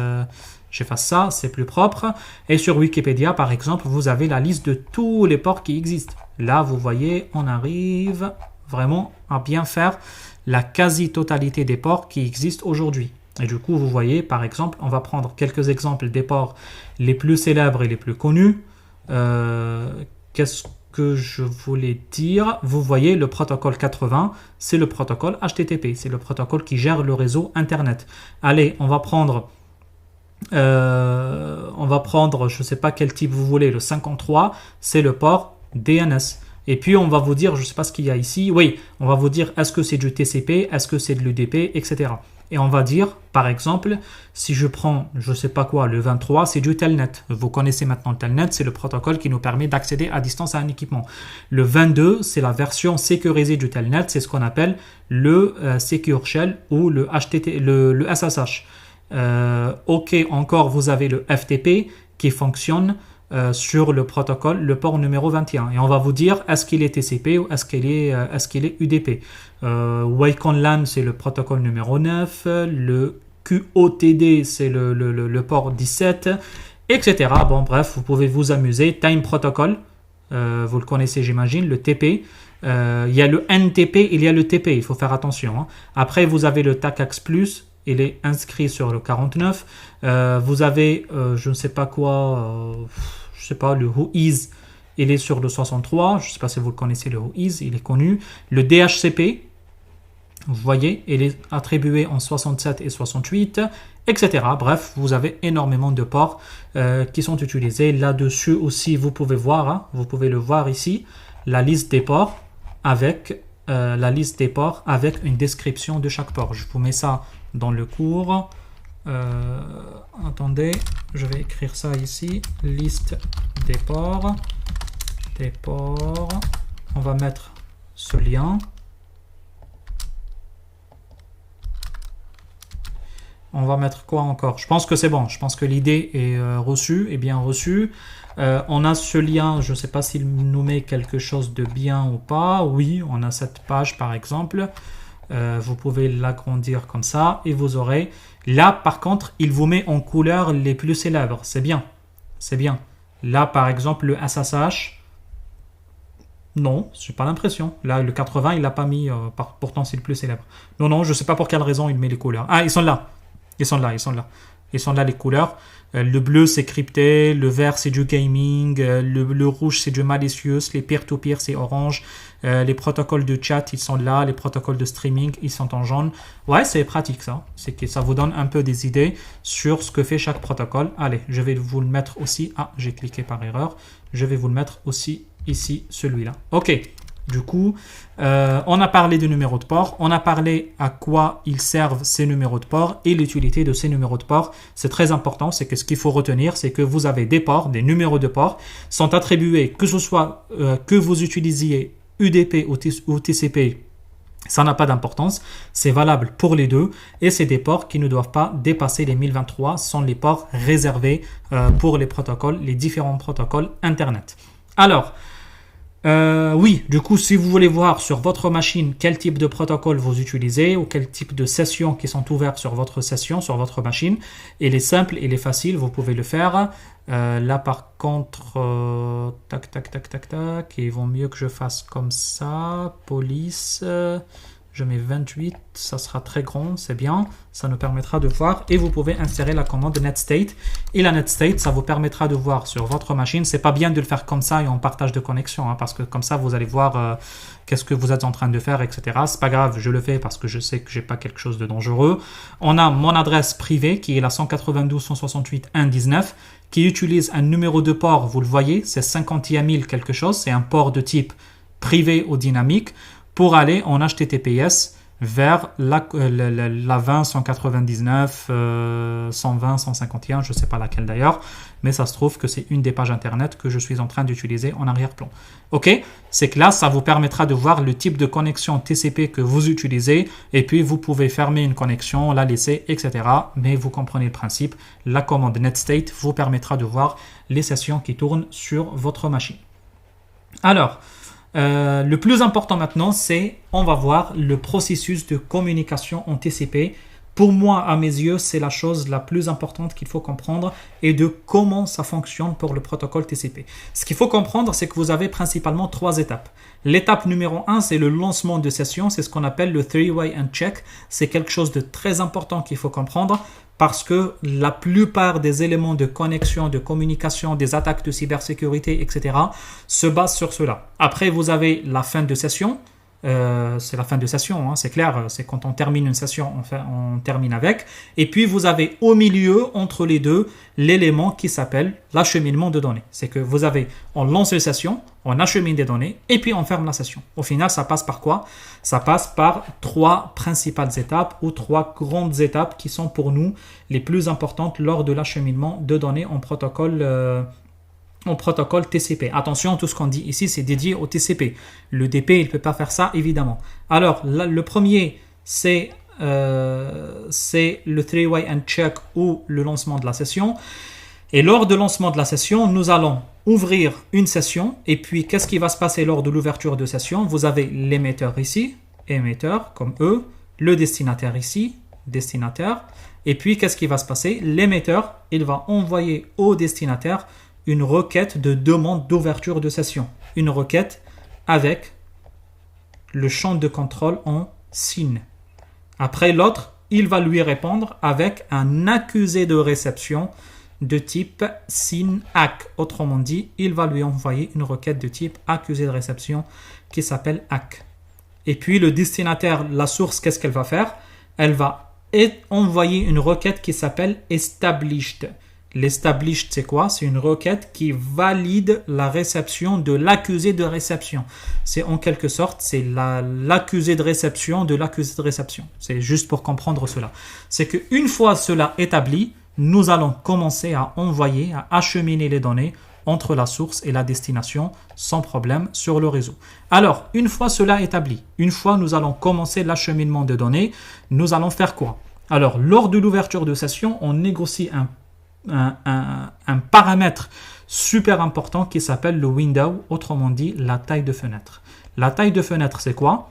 ça, c'est plus propre. Et sur Wikipédia, par exemple, vous avez la liste de tous les ports qui existent. Là, vous voyez, on arrive vraiment à bien faire la quasi-totalité des ports qui existent aujourd'hui. Et du coup, vous voyez, par exemple, on va prendre quelques exemples des ports les plus célèbres et les plus connus. Qu'est-ce que je voulais dire? Vous voyez, le protocole 80, c'est le protocole HTTP. C'est le protocole qui gère le réseau Internet. Allez, on va prendre, je ne sais pas quel type vous voulez, le 53, c'est le port DNS. Et puis, on va vous dire, je ne sais pas ce qu'il y a ici. Oui, on va vous dire, est-ce que c'est du TCP, est-ce que c'est de l'UDP, etc. Et on va dire, par exemple, si je prends, je ne sais pas quoi, le 23, c'est du Telnet. Vous connaissez maintenant le Telnet, c'est le protocole qui nous permet d'accéder à distance à un équipement. Le 22, c'est la version sécurisée du Telnet, c'est ce qu'on appelle le Secure Shell ou le SSH. OK, encore, vous avez le FTP qui fonctionne sur le protocole, le port numéro 21. Et on va vous dire, est-ce qu'il est TCP ou est-ce qu'il est UDP. Wacom LAN, c'est le protocole numéro 9. Le QOTD, c'est le port 17, etc. Bon, bref, vous pouvez vous amuser. Time Protocol, vous le connaissez, j'imagine, le TP. Il y a le NTP, il y a le TP, il faut faire attention. Hein. Après, vous avez le TACAX+, il est inscrit sur le 49. Vous avez, je ne sais pas quoi, je ne sais pas, le Whois, il est sur le 63. Je ne sais pas si vous le connaissez, le Whois, il est connu. Le DHCP, vous voyez, il est attribué en 67 et 68, etc. Bref, vous avez énormément de ports qui sont utilisés. Là-dessus aussi, vous pouvez voir, hein, vous pouvez le voir ici, la liste des ports avec une description de chaque port. Je vous mets ça dans le cours. Attendez, je vais écrire ça ici. Liste des ports. On va mettre ce lien. On va mettre quoi encore? Je pense que c'est bon. Je pense que l'idée est reçue, est bien reçue. On a ce lien, je ne sais pas s'il nous met quelque chose de bien ou pas. Oui, on a cette page par exemple. Vous pouvez l'agrandir comme ça et vous aurez... Là, par contre, il vous met en couleur les plus célèbres. C'est bien. C'est bien. Là, par exemple, le SSH... Non, je n'ai pas l'impression. Là, le 80, il l'a pas mis. Pourtant, c'est le plus célèbre. Non, je ne sais pas pour quelle raison il met les couleurs. Ah, ils sont là. Ils sont là, les couleurs. Le bleu, c'est crypté. Le vert, c'est du gaming. Le rouge, c'est du malicieux. Les peer-to-peer, c'est orange. Les protocoles de chat, ils sont là. Les protocoles de streaming, ils sont en jaune. Ouais, c'est pratique, ça. C'est que ça vous donne un peu des idées sur ce que fait chaque protocole. Allez, je vais vous le mettre aussi. Ah, j'ai cliqué par erreur. Je vais vous le mettre aussi ici, celui-là. OK. Du coup, on a parlé de numéros de port, on a parlé à quoi ils servent ces numéros de port et l'utilité de ces numéros de port. C'est très important, c'est que ce qu'il faut retenir, c'est que vous avez des ports, des numéros de port, sont attribués, que ce soit que vous utilisiez UDP ou TCP, ça n'a pas d'importance, c'est valable pour les deux et c'est des ports qui ne doivent pas dépasser les 1023, ce sont les ports réservés pour les protocoles, les différents protocoles Internet. Alors, oui, du coup, si vous voulez voir sur votre machine quel type de protocole vous utilisez ou quel type de sessions qui sont ouvertes sur votre session, sur votre machine, il est simple, il est facile, vous pouvez le faire. Là, par contre, tac, il vaut mieux que je fasse comme ça. Police, je mets 28, ça sera très grand, c'est bien. Ça nous permettra de voir et vous pouvez insérer la commande netstate. Et la netstate, ça vous permettra de voir sur votre machine. C'est pas bien de le faire comme ça et en partage de connexion, hein, parce que comme ça, vous allez voir qu'est-ce que vous êtes en train de faire, etc. C'est pas grave, je le fais parce que je sais que j'ai pas quelque chose de dangereux. On a mon adresse privée qui est la 192.168.1.19 qui utilise un numéro de port, vous le voyez, c'est 51 000 quelque chose, c'est un port de type privé ou dynamique pour aller en HTTPS vers la 20, 199, 120, 151, je ne sais pas laquelle d'ailleurs, mais ça se trouve que c'est une des pages internet que je suis en train d'utiliser en arrière-plan. Ok, c'est que là, ça vous permettra de voir le type de connexion TCP que vous utilisez et puis vous pouvez fermer une connexion, la laisser, etc. Mais vous comprenez le principe, la commande netstate vous permettra de voir les sessions qui tournent sur votre machine. Alors, Le plus important maintenant, c'est on va voir le processus de communication en TCP. Pour moi, à mes yeux, c'est la chose la plus importante qu'il faut comprendre et de comment ça fonctionne pour le protocole TCP. Ce qu'il faut comprendre, c'est que vous avez principalement 3 étapes. L'étape numéro 1, c'est le lancement de session, c'est ce qu'on appelle le three-way uncheck. C'est quelque chose de très important qu'il faut comprendre parce que la plupart des éléments de connexion, de communication, des attaques de cybersécurité, etc. se basent sur cela. Après, vous avez la fin de session. C'est la fin de session, hein, c'est clair, c'est quand on termine une session, on termine avec. Et puis vous avez au milieu, entre les deux, l'élément qui s'appelle l'acheminement de données. C'est que vous avez, on lance une session, on achemine des données, et puis on ferme la session. Au final, ça passe par quoi? Ça passe par 3 principales étapes ou 3 grandes étapes qui sont pour nous les plus importantes lors de l'acheminement de données en protocole TCP. Attention, tout ce qu'on dit ici, c'est dédié au TCP. Le DP, il ne peut pas faire ça, évidemment. Alors, le premier, c'est le three-way uncheck ou le lancement de la session. Et lors de lancement de la session, nous allons ouvrir une session. Et puis, qu'est-ce qui va se passer lors de l'ouverture de session? Vous avez l'émetteur ici, émetteur, comme eux. Le destinataire ici, destinataire. Et puis, qu'est-ce qui va se passer? L'émetteur, il va envoyer au destinataire une requête de demande d'ouverture de session. Une requête avec le champ de contrôle en SYN. Après, l'autre, il va lui répondre avec un accusé de réception de type SYN-ACK. Autrement dit, il va lui envoyer une requête de type accusé de réception qui s'appelle ACK. Et puis, le destinataire, la source, qu'est-ce qu'elle va faire? Elle va envoyer une requête qui s'appelle established. L'established, c'est quoi? C'est une requête qui valide la réception de l'accusé de réception. C'est en quelque sorte, c'est l'accusé de réception de l'accusé de réception. C'est juste pour comprendre cela. C'est qu'une fois cela établi, nous allons commencer à envoyer, à acheminer les données entre la source et la destination sans problème sur le réseau. Alors, une fois cela établi, une fois nous allons commencer l'acheminement de données, nous allons faire quoi? Alors, lors de l'ouverture de session, on négocie un paramètre super important qui s'appelle le window, autrement dit la taille de fenêtre. La taille de fenêtre, c'est quoi?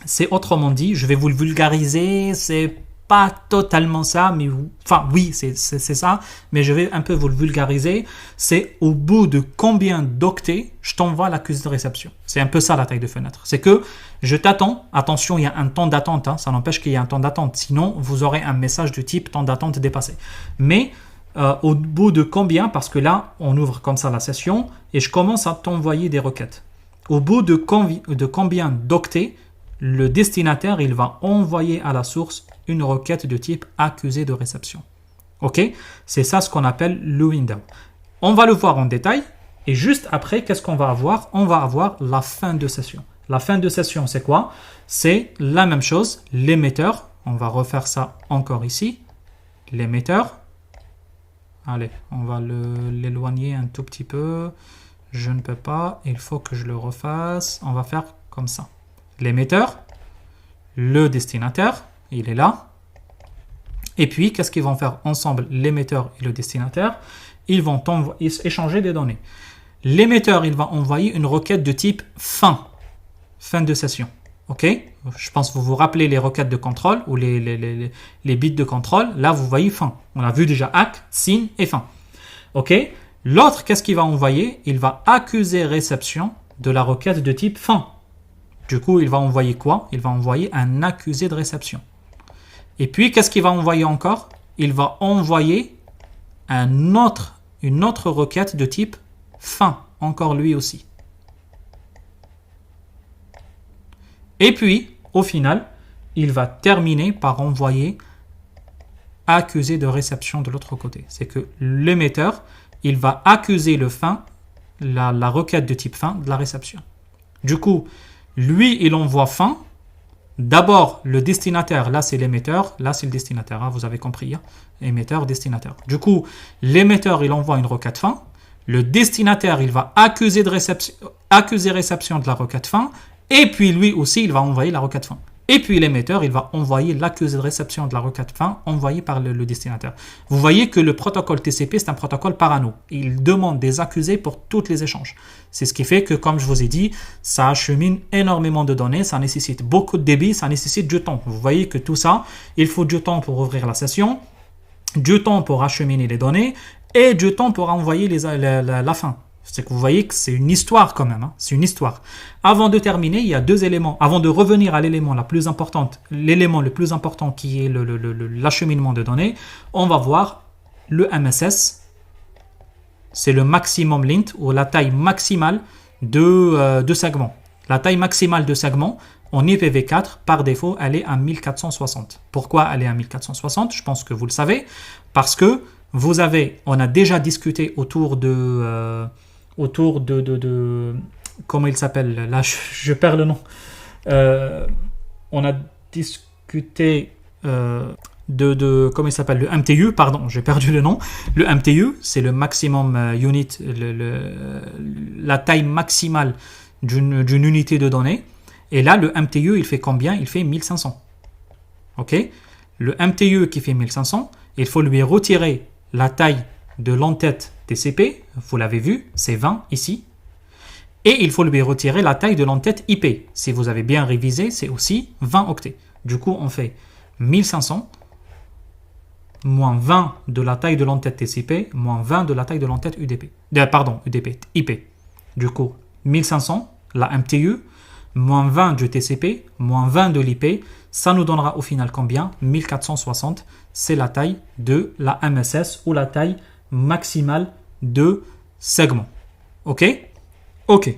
C'est autrement dit, je vais vous le vulgariser, c'est pas totalement ça, mais enfin oui, c'est ça, mais je vais un peu vous le vulgariser. C'est au bout de combien d'octets je t'envoie l'accusé de réception. C'est un peu ça la taille de fenêtre. C'est que je t'attends, attention, il y a un temps d'attente, hein, ça n'empêche qu'il y a un temps d'attente, sinon vous aurez un message de type temps d'attente dépassé. Mais au bout de combien, parce que là, on ouvre comme ça la session et je commence à t'envoyer des requêtes. Au bout de combien d'octets, le destinataire, il va envoyer à la source une requête de type accusé de réception. Ok? C'est ça ce qu'on appelle le window. On va le voir en détail et juste après, qu'est-ce qu'on va avoir? On va avoir la fin de session. La fin de session, c'est quoi? C'est la même chose, l'émetteur. On va refaire ça encore ici. L'émetteur. Allez, on va l'éloigner un tout petit peu. Je ne peux pas, il faut que je le refasse. On va faire comme ça. L'émetteur, le destinataire, il est là. Et puis, qu'est-ce qu'ils vont faire ensemble, l'émetteur et le destinataire? Ils vont échanger des données. L'émetteur, il va envoyer une requête de type fin de session. Ok? Je pense que vous vous rappelez les requêtes de contrôle ou les bits de contrôle. Là, vous voyez fin. On a vu déjà ACK, SYN et fin. Ok? L'autre, qu'est-ce qu'il va envoyer? Il va accuser réception de la requête de type fin. Du coup, il va envoyer quoi? Il va envoyer un accusé de réception. Et puis, qu'est-ce qu'il va envoyer encore? Il va envoyer une autre requête de type fin, encore lui aussi. Et puis, au final, il va terminer par envoyer accusé de réception de l'autre côté. C'est que l'émetteur, il va accuser le fin, la requête de type fin de la réception. Du coup, lui, il envoie fin. D'abord, le destinataire, là c'est l'émetteur, là c'est le destinataire, hein, vous avez compris, hein, émetteur, destinataire. Du coup, l'émetteur, il envoie une requête fin. Le destinataire, il va accuser réception de la requête fin. Et puis lui aussi, il va envoyer la requête fin. Et puis l'émetteur, il va envoyer l'accusé de réception de la requête fin envoyée par le destinataire. Vous voyez que le protocole TCP, c'est un protocole par anneau. Il demande des accusés pour tous les échanges. C'est ce qui fait que, comme je vous ai dit, ça achemine énormément de données, ça nécessite beaucoup de débit, ça nécessite du temps. Vous voyez que tout ça, il faut du temps pour ouvrir la session, du temps pour acheminer les données et du temps pour envoyer la fin. C'est que vous voyez que c'est une histoire quand même, hein. C'est une histoire. Avant de terminer, il y a deux éléments. Avant de revenir à l'élément le plus important qui est l'acheminement de données, on va voir le MSS. C'est le maximum length ou la taille maximale de segments. La taille maximale de segments en IPv4, par défaut, elle est à 1460. Pourquoi elle est à 1460? Je pense que vous le savez. Parce que on a déjà discuté autour de comment il s'appelle, là je perds le nom, on a discuté comment il s'appelle, le MTU, pardon, j'ai perdu le nom. Le MTU, c'est le maximum unit, la taille maximale d'une unité de données. Et là, le MTU, il fait combien? Il fait 1500. Ok? Le MTU qui fait 1500, il faut lui retirer la taille de l'entête TCP, vous l'avez vu, c'est 20 ici. Et il faut lui retirer la taille de l'entête IP. Si vous avez bien révisé, c'est aussi 20 octets. Du coup, on fait 1500 moins 20 de la taille de l'entête TCP, moins 20 de la taille de l'entête UDP. IP. Du coup, 1500, la MTU, moins 20 du TCP, moins 20 de l'IP, ça nous donnera au final combien? 1460, c'est la taille de la MSS ou la taille maximale de segment. Ok? Ok.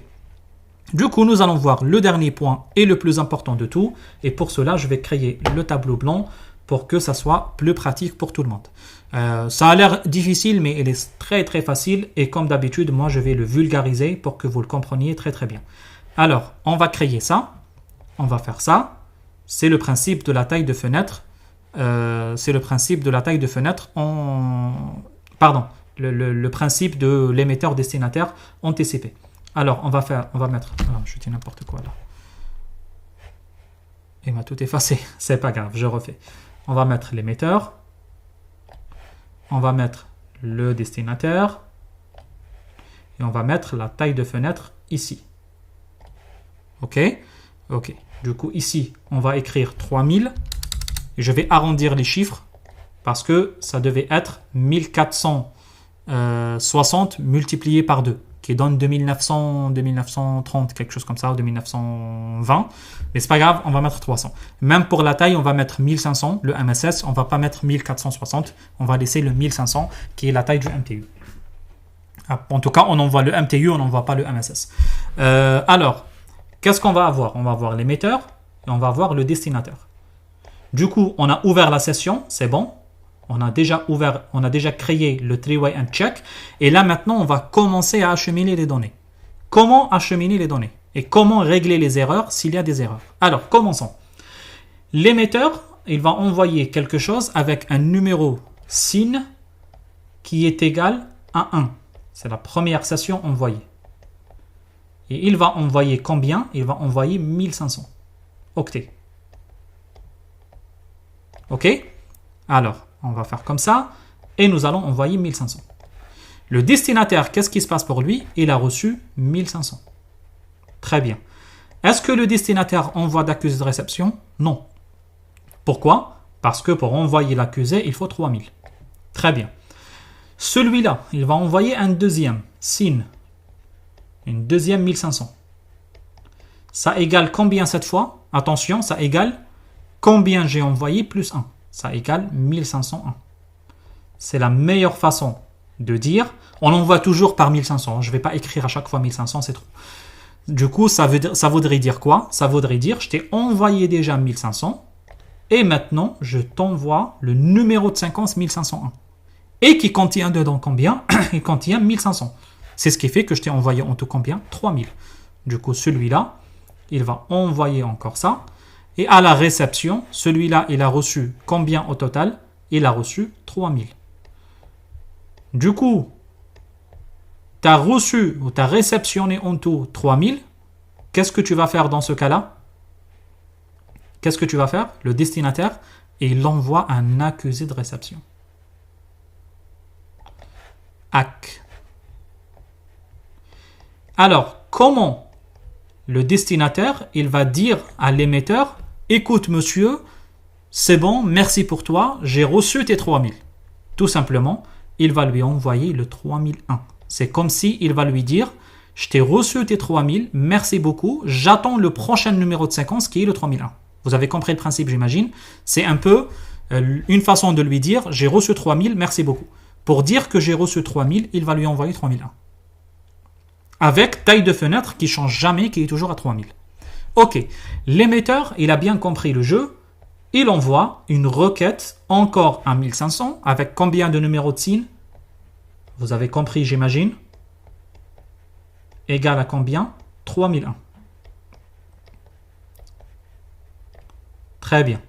Du coup, nous allons voir le dernier point et le plus important de tout. Et pour cela, je vais créer le tableau blanc pour que ça soit plus pratique pour tout le monde. Ça a l'air difficile, mais il est très très facile. Et comme d'habitude, moi, je vais le vulgariser pour que vous le compreniez très très bien. Alors, on va créer ça. On va faire ça. C'est le principe de la taille de fenêtre. C'est le principe de la taille de fenêtre Pardon, le principe de l'émetteur destinataire en TCP. Alors, on va mettre... Ah, je dis n'importe quoi là. Il m'a tout effacé. C'est pas grave, je refais. On va mettre l'émetteur. On va mettre le destinataire. Et on va mettre la taille de fenêtre ici. Ok? Ok. Du coup, ici, on va écrire 3000. Et je vais arrondir les chiffres parce que ça devait être 1460 multiplié par 2, qui donne 2930, quelque chose comme ça, ou 2920. Mais c'est pas grave, on va mettre 300. Même pour la taille, on va mettre 1500, le MSS. On va pas mettre 1460. On va laisser le 1500, qui est la taille du MTU. En tout cas, on envoie le MTU, on n'envoie pas le MSS. Alors, qu'est-ce qu'on va avoir? On va avoir l'émetteur et on va avoir le destinataire. Du coup, on a ouvert la session, c'est bon. On a déjà créé le three-way and check. Et là, maintenant, on va commencer à acheminer les données. Comment acheminer les données? Et comment régler les erreurs s'il y a des erreurs? Alors, commençons. L'émetteur, il va envoyer quelque chose avec un numéro SYN qui est égal à 1. C'est la première session envoyée. Et il va envoyer combien? Il va envoyer 1500 octets. Ok? Alors, on va faire comme ça et nous allons envoyer 1500. Le destinataire, qu'est-ce qui se passe pour lui? Il a reçu 1500. Très bien. Est-ce que le destinataire envoie d'accusé de réception? Non. Pourquoi? Parce que pour envoyer l'accusé, il faut 3000. Très bien. Celui-là, il va envoyer un deuxième SYN. Une deuxième 1500. Ça égale combien cette fois? Attention, ça égale combien j'ai envoyé plus 1. Ça égale 1501. C'est la meilleure façon de dire. On envoie toujours par 1500. Je ne vais pas écrire à chaque fois 1500, c'est trop. Du coup, ça voudrait dire quoi? Ça voudrait dire, je t'ai envoyé déjà 1500 et maintenant, je t'envoie le numéro de séquence 1501. Et qui contient dedans combien? Il contient 1500. C'est ce qui fait que je t'ai envoyé en tout combien? 3000. Du coup, celui-là, il va envoyer encore ça. Et à la réception, celui-là, il a reçu combien au total? Il a reçu 3000. Du coup, tu as reçu ou tu as réceptionné en tout 3000. Qu'est-ce que tu vas faire dans ce cas-là? qu'est-ce que tu vas faire? Le destinataire, il envoie un accusé de réception. AC. Alors, comment le destinataire, il va dire à l'émetteur, écoute monsieur, c'est bon, merci pour toi, j'ai reçu tes 3000. Tout simplement, il va lui envoyer le 3001. C'est comme si il va lui dire, je t'ai reçu tes 3000, merci beaucoup, j'attends le prochain numéro de séquence qui est le 3001. Vous avez compris le principe, j'imagine. C'est un peu une façon de lui dire, j'ai reçu 3000, merci beaucoup. Pour dire que j'ai reçu 3000, il va lui envoyer 3001. Avec taille de fenêtre qui ne change jamais, qui est toujours à 3000. Ok, l'émetteur, il a bien compris le jeu. Il envoie une requête encore à 1500 avec combien de numéros de signe? Vous avez compris, j'imagine. Égal à combien? 3001. Très bien.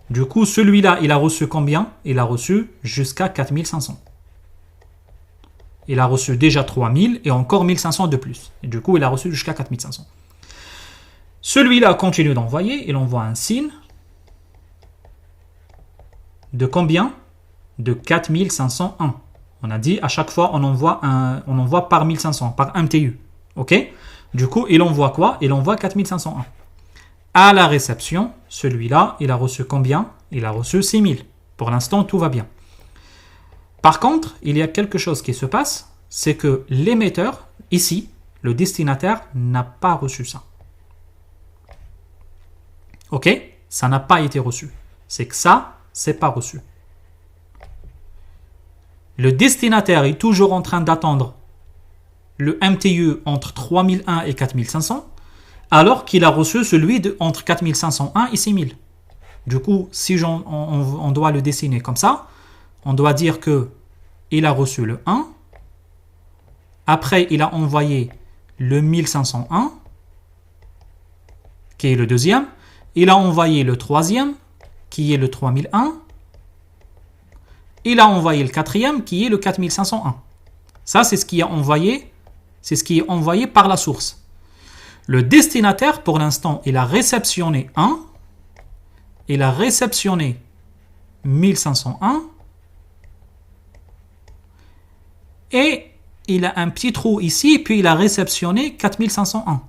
Du coup, celui-là, il a reçu combien? Il a reçu jusqu'à 4500. Il a reçu déjà 3000 et encore 1500 de plus. Et du coup, il a reçu jusqu'à 4500. Celui-là continue d'envoyer. Il envoie un signe. De combien? De 4501. On a dit à chaque fois, on envoie par 1500, par MTU. Ok? Du coup, il envoie quoi? Il envoie 4501. À la réception, celui-là, il a reçu combien? Il a reçu 6000. Pour l'instant, tout va bien. Par contre, il y a quelque chose qui se passe, c'est que l'émetteur, ici, le destinataire, n'a pas reçu ça. Ok? Ça n'a pas été reçu. C'est que ça, c'est pas reçu. Le destinataire est toujours en train d'attendre le MTU entre 3001 et 4500, alors qu'il a reçu celui entre 4501 et 6000. Du coup, si on doit le dessiner comme ça, on doit dire que il a reçu le 1, après il a envoyé le 1501, qui est le deuxième, il a envoyé le troisième, qui est le 3001, il a envoyé le quatrième, qui est le 4501. Ça, c'est ce qui est envoyé, par la source. Le destinataire, pour l'instant, il a réceptionné 1, il a réceptionné 1501, et il a un petit trou ici, puis il a réceptionné 4501.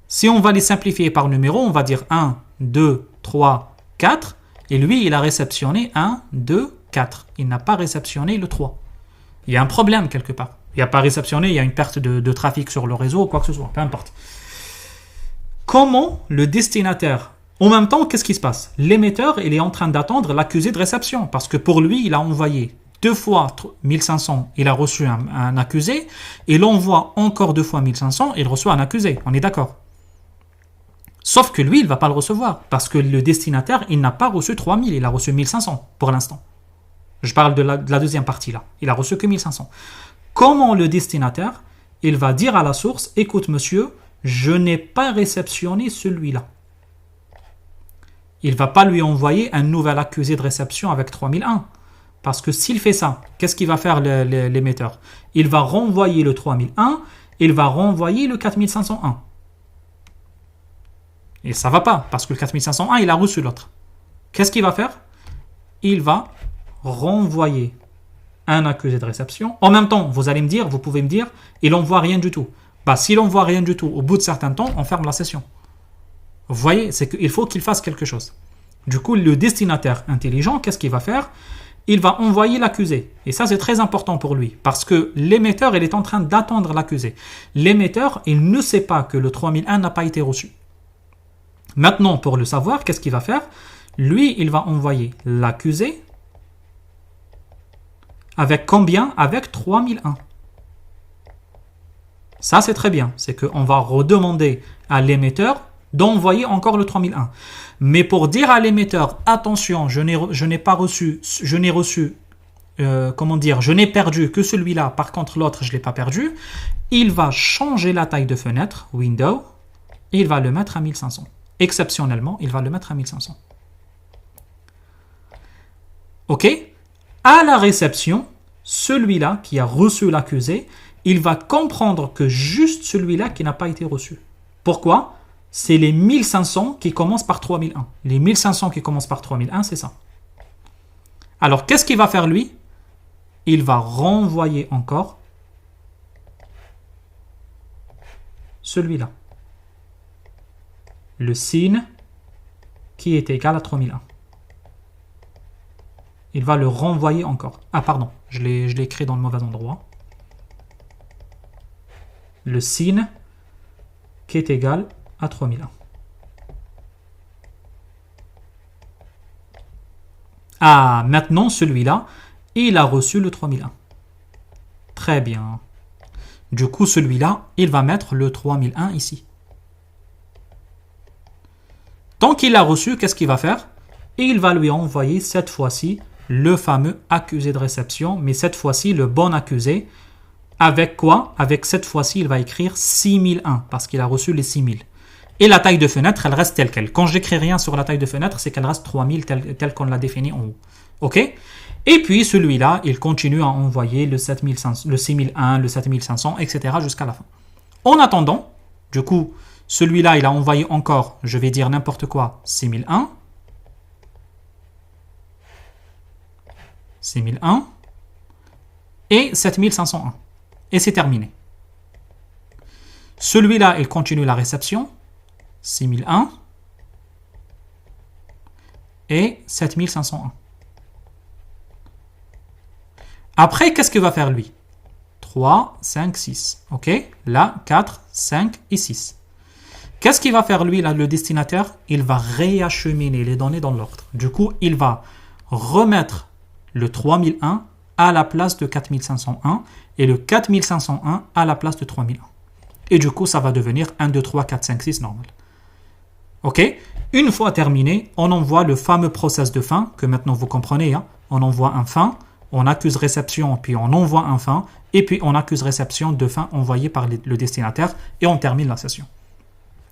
Si on va les simplifier par numéro, on va dire 1, 2, 3, 4. Et lui, il a réceptionné 1, 2, 4. Il n'a pas réceptionné le 3. Il y a un problème quelque part. Il n'a pas réceptionné, il y a une perte de trafic sur le réseau ou quoi que ce soit, peu importe. Comment le destinataire... En même temps, qu'est-ce qui se passe? L'émetteur, il est en train d'attendre l'accusé de réception. Parce que pour lui, il a envoyé 2 fois 1500, il a reçu un accusé. Il envoie encore 2 fois 1500, il reçoit un accusé. On est d'accord? Sauf que lui, il ne va pas le recevoir. Parce que le destinataire, il n'a pas reçu 3000, il a reçu 1500 pour l'instant. Je parle de la deuxième partie là. Il a reçu que 1500. Comment le destinataire, il va dire à la source, écoute monsieur, je n'ai pas réceptionné celui-là. Il ne va pas lui envoyer un nouvel accusé de réception avec 3001. Parce que s'il fait ça, qu'est-ce qu'il va faire l'émetteur? Il va renvoyer le 3001, il va renvoyer le 4501. Et ça ne va pas, parce que le 4501, il a reçu l'autre. Qu'est-ce qu'il va faire? Il va renvoyer un accusé de réception. En même temps, vous pouvez me dire, il n'envoie rien du tout. S'il n'envoie rien du tout, au bout de certains temps, on ferme la session. Vous voyez, c'est qu'il faut qu'il fasse quelque chose. Du coup, le destinataire intelligent, qu'est-ce qu'il va faire? Il va envoyer l'accusé. Et ça, c'est très important pour lui. Parce que l'émetteur, il est en train d'attendre l'accusé. L'émetteur, il ne sait pas que le 3001 n'a pas été reçu. Maintenant, pour le savoir, qu'est-ce qu'il va faire? Lui, il va envoyer l'accusé avec combien? Avec 3001. Ça, c'est très bien. C'est qu'on va redemander à l'émetteur d'envoyer encore le 3001. Mais pour dire à l'émetteur, attention, je n'ai perdu que celui-là, par contre l'autre, je ne l'ai pas perdu, il va changer la taille de fenêtre, window, et il va le mettre à 1500. Exceptionnellement, il va le mettre à 1500. Ok? À la réception, celui-là qui a reçu l'accusé, il va comprendre que juste celui-là qui n'a pas été reçu. Pourquoi? c'est les 1500 qui commencent par 3001. Les 1500 qui commencent par 3001, c'est ça. Alors, qu'est-ce qu'il va faire lui? Il va renvoyer encore celui-là. Le signe qui est égal à 3001. Il va le renvoyer encore. Ah, pardon, je l'ai écrit dans le mauvais endroit. Le signe qui est égal à 3001. Ah, maintenant, celui-là, il a reçu le 3001. Très bien. Du coup, celui-là, il va mettre le 3001 ici. Tant qu'il l'a reçu, qu'est-ce qu'il va faire? Il va lui envoyer cette fois-ci le fameux accusé de réception, mais cette fois-ci, le bon accusé. Avec quoi? Avec cette fois-ci, il va écrire 6001, parce qu'il a reçu les 6000. Et la taille de fenêtre, elle reste telle qu'elle. Quand j'écris rien sur la taille de fenêtre, c'est qu'elle reste 3000 telle qu'on l'a définie en haut. OK? Et puis, celui-là, il continue à envoyer le 7500, le 6001, le 7500, etc. jusqu'à la fin. En attendant, du coup, celui-là, il a envoyé encore, je vais dire n'importe quoi, 6001. 6001 et 7501. Et c'est terminé. Celui-là, il continue la réception. 6001 et 7501. Après, qu'est-ce qu'il va faire lui? 3, 5, 6. OK? Là, 4, 5 et 6. Qu'est-ce qu'il va faire lui, là, le destinataire? Il va réacheminer les données dans l'ordre. Du coup, il va remettre le 3001 à la place de 4501 et le 4501 à la place de 3001. Et du coup, ça va devenir 1, 2, 3, 4, 5, 6 normal. OK? Une fois terminé, on envoie le fameux process de fin, que maintenant vous comprenez. Hein? On envoie un fin, on accuse réception, puis on envoie un fin, et puis on accuse réception de fin envoyé par le destinataire, et on termine la session.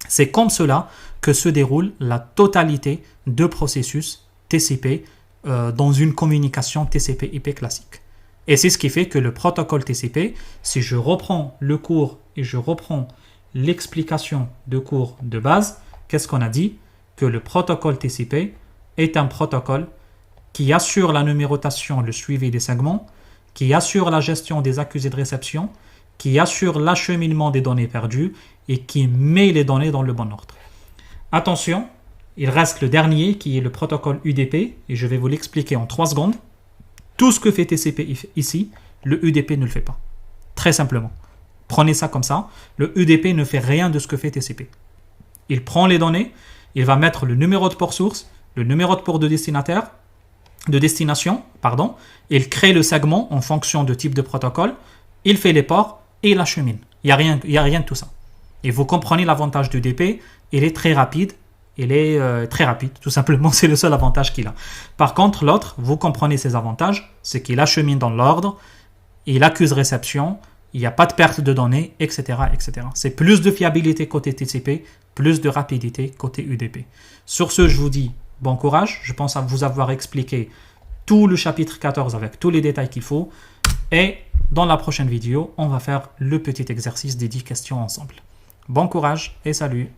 C'est comme cela que se déroule la totalité de processus TCP dans une communication TCP/IP classique. Et c'est ce qui fait que le protocole TCP, si je reprends le cours et je reprends l'explication de cours de base, qu'est-ce qu'on a dit? Que le protocole TCP est un protocole qui assure la numérotation, le suivi des segments, qui assure la gestion des accusés de réception, qui assure l'acheminement des données perdues et qui met les données dans le bon ordre. Attention, il reste le dernier qui est le protocole UDP et je vais vous l'expliquer en 3 secondes. Tout ce que fait TCP ici, le UDP ne le fait pas. Très simplement. Prenez ça comme ça. Le UDP ne fait rien de ce que fait TCP. Il prend les données, il va mettre le numéro de port source, le numéro de port de destination, il crée le segment en fonction de type de protocole, il fait les ports et il achemine. Il n'y a rien de tout ça. Et vous comprenez l'avantage du UDP, il est très rapide. Il est très rapide, tout simplement, c'est le seul avantage qu'il a. Par contre, l'autre, vous comprenez ses avantages, c'est qu'il achemine dans l'ordre, il accuse réception, il n'y a pas de perte de données, etc. etc. C'est plus de fiabilité côté TCP, plus de rapidité côté UDP. Sur ce, je vous dis bon courage, je pense à vous avoir expliqué tout le chapitre 14 avec tous les détails qu'il faut, et dans la prochaine vidéo, on va faire le petit exercice des 10 questions ensemble. Bon courage et salut!